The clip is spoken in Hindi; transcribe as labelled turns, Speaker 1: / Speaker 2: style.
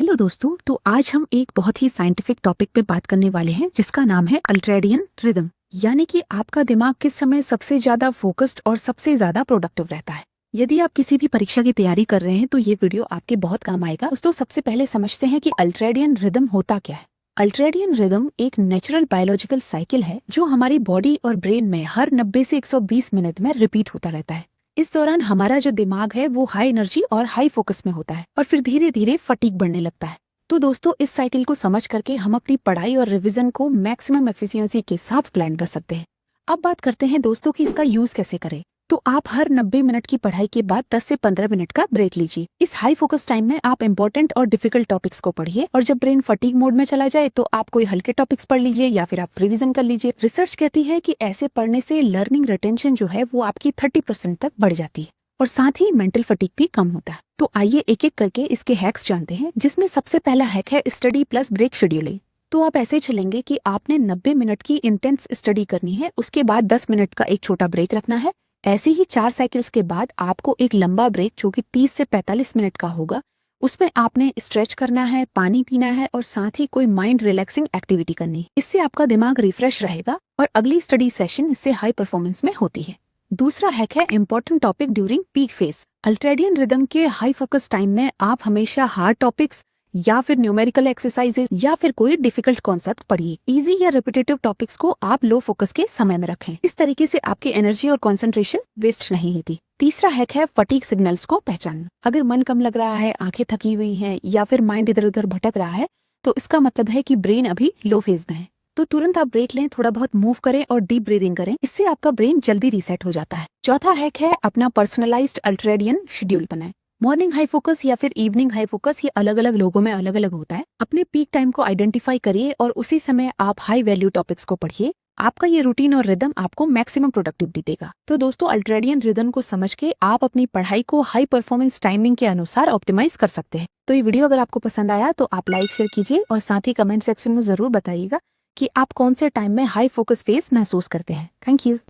Speaker 1: हेलो दोस्तों, तो आज हम एक बहुत ही साइंटिफिक टॉपिक पे बात करने वाले हैं जिसका नाम है अल्ट्रेडियन रिदम। यानी कि आपका दिमाग किस समय सबसे ज्यादा फोकस्ड और सबसे ज्यादा प्रोडक्टिव रहता है। यदि आप किसी भी परीक्षा की तैयारी कर रहे हैं तो ये वीडियो आपके बहुत काम आएगा। दोस्तों, सबसे पहले समझते हैं कि अल्ट्रेडियन रिदम होता क्या है। अल्ट्रेडियन रिदम एक नेचुरल बायोलॉजिकल साइकिल है जो हमारी बॉडी और ब्रेन में हर 90 से 120 मिनट में रिपीट होता रहता है। इस दौरान हमारा जो दिमाग है वो हाई एनर्जी और हाई फोकस में होता है और फिर धीरे धीरे फटीग बढ़ने लगता है। तो दोस्तों, इस साइकिल को समझ करके हम अपनी पढ़ाई और रिवीजन को मैक्सिमम एफिशिएंसी के साथ प्लान कर सकते हैं। अब बात करते हैं दोस्तों कि इसका यूज कैसे करें। तो आप हर 90 मिनट की पढ़ाई के बाद 10 से 15 मिनट का ब्रेक लीजिए। इस हाई फोकस टाइम में आप इंपॉर्टेंट और डिफिकल्ट टॉपिक्स को पढ़िए और जब ब्रेन फटीग मोड में चला जाए तो आप कोई हल्के टॉपिक्स पढ़ लीजिए या फिर आप रिवीजन कर लीजिए। रिसर्च कहती है कि ऐसे पढ़ने से लर्निंग रिटेंशन जो है वो आपकी 30% तक बढ़ जाती है और साथ ही मेंटल फटीग भी कम होता है। तो आइए एक एक करके इसके हैक्स जानते हैं, जिसमें सबसे पहला हैक है स्टडी प्लस ब्रेक शेड्यूलिंग। तो आप ऐसे चलेंगे कि आपने 90 मिनट की इंटेंस स्टडी करनी है, उसके बाद 10 मिनट का एक छोटा ब्रेक रखना है। ऐसे ही 4 साइकिल्स के बाद आपको एक लंबा ब्रेक जो कि 30 से 45 मिनट का होगा, उसमें आपने स्ट्रेच करना है, पानी पीना है और साथ ही कोई माइंड रिलैक्सिंग एक्टिविटी करनी है। इससे आपका दिमाग रिफ्रेश रहेगा और अगली स्टडी सेशन इससे हाई परफॉर्मेंस में होती है। दूसरा हैक है important topic during peak phase. Ultradian rhythm के हाई फोकस टाइम में आप हमेशा हार्ड टॉपिक्स या फिर न्यूमेरिकल एक्सरसाइजेज या फिर कोई डिफिकल्ट कॉन्सेप्ट पढ़िए। इजी या रिपीटेटिव टॉपिक्स को आप लो फोकस के समय में रखें। इस तरीके से आपकी एनर्जी और कंसंट्रेशन वेस्ट नहीं होती। तीसरा हैक है फटीग सिग्नल्स को पहचानना। अगर मन कम लग रहा है, आंखें थकी हुई हैं या फिर माइंड इधर उधर भटक रहा है तो इसका मतलब है कि ब्रेन अभी लो फेज में है। तो तुरंत आप ब्रेक लें, थोड़ा बहुत मूव करें और डीप ब्रीदिंग करें। इससे आपका ब्रेन जल्दी रीसेट हो जाता है। चौथा हैक है अपना पर्सनलाइज्ड अल्ट्रेडियन शेड्यूल बनाएं। मॉर्निंग हाई फोकस या फिर इवनिंग हाई फोकस, ये अलग अलग लोगों में अलग अलग होता है। अपने पीक टाइम को आइडेंटिफाई करिए और उसी समय आप हाई वैल्यू टॉपिक्स को पढ़िए। आपका ये रूटीन और रिदम आपको मैक्सिमम प्रोडक्टिविटी देगा। तो दोस्तों, अल्ट्रेडियन रिदम को समझ के आप अपनी पढ़ाई को हाई परफॉर्मेंस टाइमिंग के अनुसार ऑप्टिमाइज कर सकते हैं। तो ये वीडियो अगर आपको पसंद आया तो आप लाइक शेयर कीजिए और साथ ही कमेंट सेक्शन में जरूर बताइएगा कि आप कौन से टाइम में हाई फोकस फेज महसूस करते हैं। Thank you.